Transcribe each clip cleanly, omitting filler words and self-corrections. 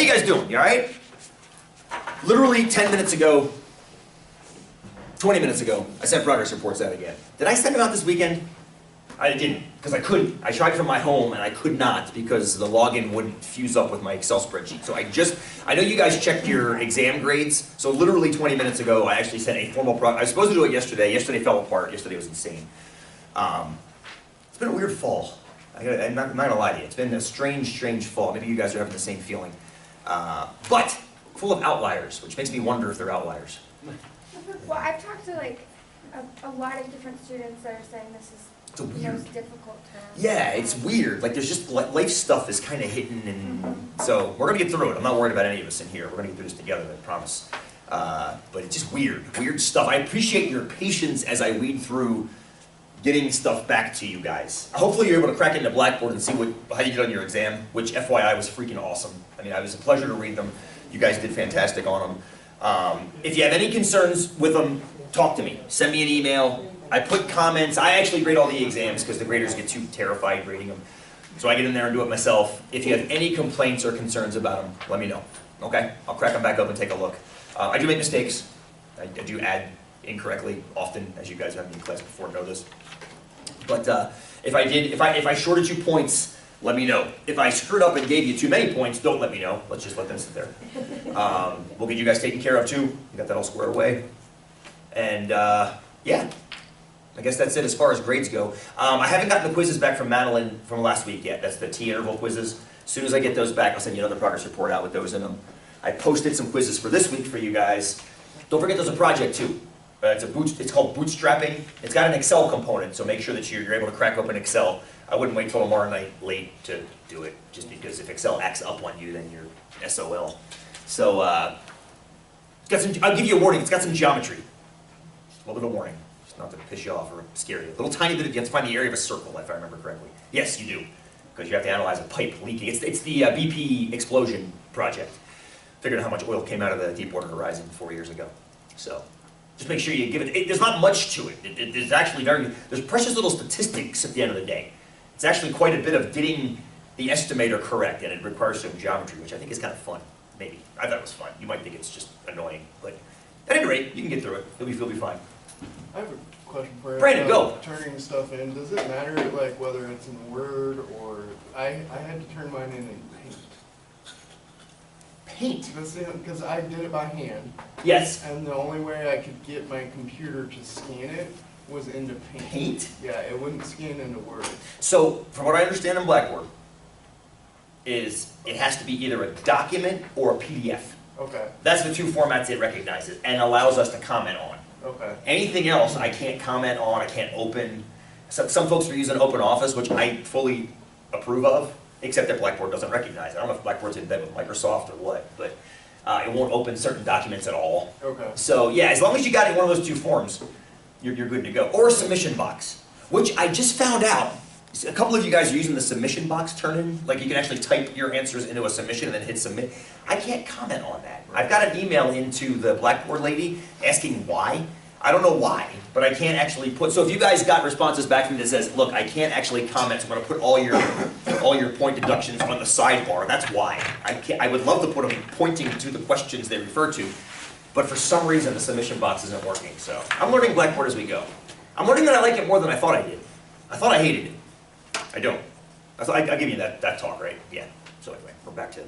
you guys doing? You all right? Literally 10 minutes ago, 20 minutes ago, I sent progress reports out again. Did I send them out this weekend? I didn't, because I couldn't. I tried from my home and I could not because the login wouldn't fuse up with my Excel spreadsheet. So I know you guys checked your exam grades, so literally 20 minutes ago I actually sent a formal I was supposed to do it yesterday. Yesterday fell apart. Yesterday was insane. It's been a weird fall. I'm not gonna lie to you. It's been a strange fall. Maybe you guys are having the same feeling. But full of outliers, which makes me wonder if they're outliers. Well, I've talked to like a lot of different students that are saying this is the most difficult term. Yeah, it's weird. Like there's just life stuff is kind of hidden, and so we're gonna get through it. I'm not worried about any of us in here. We're gonna get through this together, I promise. But it's just weird stuff. I appreciate your patience as I weed through getting stuff back to you guys. Hopefully you're able to crack into Blackboard and see how you did on your exam, which FYI was freaking awesome. I mean, it was a pleasure to read them. You guys did fantastic on them. If you have any concerns with them, talk to me. Send me an email. I put comments. I actually grade all the exams because the graders get too terrified grading them. So I get in there and do it myself. If you have any complaints or concerns about them, let me know. Okay? I'll crack them back up and take a look. I do make mistakes. I do add incorrectly often, as you guys have been in class before know this. But if I shorted you points, let me know. If I screwed up and gave you too many points, don't let me know. Let's just let them sit there. We'll get you guys taken care of too. We got that all squared away. And yeah, I guess that's it as far as grades go. I haven't gotten the quizzes back from Madeline from last week yet. That's the T-interval quizzes. As soon as I get those back, I'll send you another progress report out with those in them. I posted some quizzes for this week for you guys. Don't forget there's a project too. It's called bootstrapping. It's got an Excel component, so make sure that you're able to crack open Excel. I wouldn't wait till tomorrow night late to do it, just because if Excel acts up on you, then you're SOL. So I'll give you a warning. It's got some geometry. A little bit of warning, just not to piss you off or scare you. A little tiny bit. You have to find the area of a circle, if I remember correctly. Yes, you do, because you have to analyze a pipe leaking. It's the BP explosion project. Figured out how much oil came out of the Deepwater Horizon 4 years ago. So. Just make sure you give it, there's not much to it. There's actually there's precious little statistics at the end of the day. It's actually quite a bit of getting the estimator correct, and it requires some geometry, which I think is kind of fun, maybe. I thought it was fun. You might think it's just annoying, but at any rate, you can get through it. You'll be fine. I have a question for you. Brandon, go. Turning stuff in, does it matter like whether it's in Word or, I had to turn mine in Paint. Paint? Because I did it by hand. Yes. And the only way I could get my computer to scan it was into Paint. Paint? Yeah, it wouldn't scan into Word. So, from what I understand in Blackboard, is it has to be either a document or a PDF. Okay. That's the two formats it recognizes and allows us to comment on. Okay. Anything else I can't comment on, I can't open. Some folks are using OpenOffice, which I fully approve of. Except that Blackboard doesn't recognize it. I don't know if Blackboard's in bed with Microsoft or what, but it won't open certain documents at all. Okay. So yeah, as long as you got it in one of those two forms, you're good to go. Or a submission box, which I just found out. A couple of you guys are using the submission box turn-in. Like you can actually type your answers into a submission and then hit submit. I can't comment on that. I've got an email into the Blackboard lady asking why. I don't know why, but I can't actually put, so if you guys got responses back from me that says, look, I can't actually comment, so I'm gonna put all your point deductions on the sidebar, that's why. I would love to put them pointing to the questions they refer to, but for some reason the submission box isn't working, so. I'm learning Blackboard as we go. I'm learning that I like it more than I thought I did. I thought I hated it. I don't. I'll give you that talk, right? Yeah, so anyway, we're back to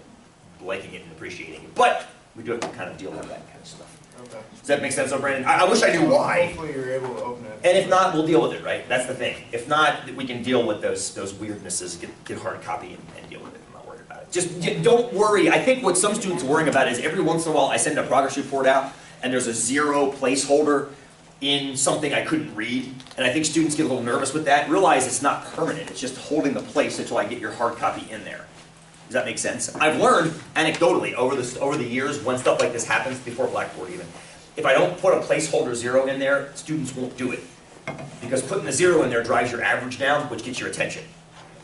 liking it and appreciating it, but we do have to kind of deal with that kind of stuff. Okay. Does that make sense, though, Brandon? I wish I knew why. Hopefully you're able to open it. And if not, we'll deal with it, right? That's the thing. If not, we can deal with those weirdnesses, get hard copy and deal with it. I'm not worried about it. Just don't worry. I think what some students are worrying about is every once in a while I send a progress report out and there's a 0 placeholder in something I couldn't read. And I think students get a little nervous with that. Realize it's not permanent. It's just holding the place until I get your hard copy in there. Does that make sense? I've learned anecdotally over the years when stuff like this happens, before Blackboard even, if I don't put a placeholder 0 in there, students won't do it. Because putting the 0 in there drives your average down, which gets your attention.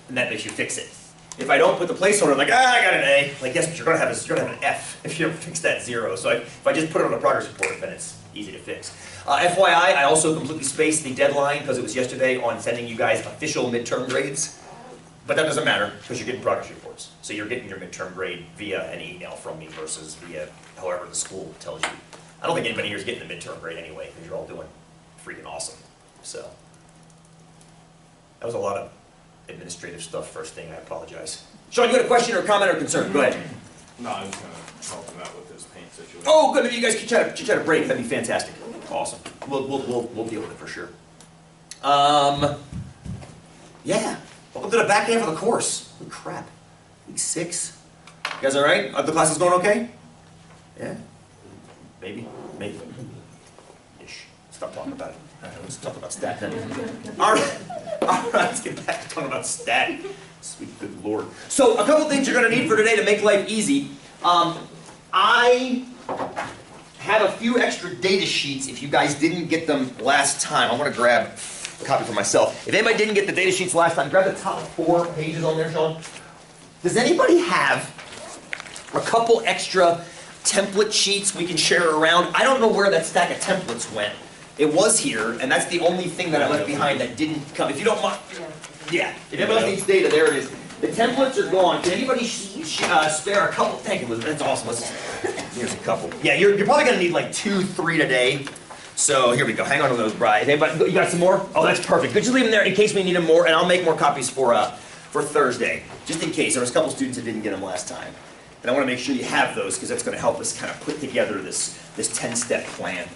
And that makes you fix it. If I don't put the placeholder, I'm like, I got an A. Like, yes, but you're gonna have an F if you don't fix that 0. So if I just put it on a progress report, then it's easy to fix. FYI, I also completely spaced the deadline because it was yesterday on sending you guys official midterm grades. But that doesn't matter because you're getting progress reports. So So you're getting your midterm grade via an email from me versus via however the school tells you. I don't think anybody here is getting the midterm grade anyway, because you're all doing freaking awesome. So that was a lot of administrative stuff first thing, I apologize. Sean, you had a question or a comment or concern? Go ahead. No, I was gonna help him out with his paint situation. Oh, good, maybe you guys could try to break, that'd be fantastic. Awesome. We'll deal with it for sure. Yeah, welcome to the back half of the course. Holy crap, week 6. You guys all right? Are the classes going okay? Yeah? Maybe? Maybe. Ish. Stop talking about it. Let's talk about stat then. All right, let's get back to talking about stat. Sweet good Lord. So a couple things you're gonna need for today to make life easy. I have a few extra data sheets if you guys didn't get them last time. I'm gonna grab a copy for myself. If anybody didn't get the data sheets last time, grab the top 4 pages on there, Sean. Does anybody have a couple extra template sheets we can share around? I don't know where that stack of templates went. It was here, and that's the only thing that I left behind that didn't come. If you don't mind, yeah. If anybody needs data, there it is. The templates are gone. Can anybody spare a couple? Thank you, Elizabeth. That's awesome. Here's a couple. Yeah, you're probably gonna need like 2, 3 today. So here we go. Hang on to those, Brian. Anybody, you got some more? Oh, that's perfect. Good. Just leave them there in case we need them more, and I'll make more copies for Thursday, just in case. There was a couple students that didn't get them last time, and I want to make sure you have those because that's going to help us kind of put together this 10-step plan.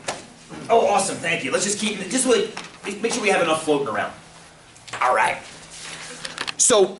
Oh, awesome. Thank you. Let's just keep it. Just like make sure we have enough floating around. All right. So.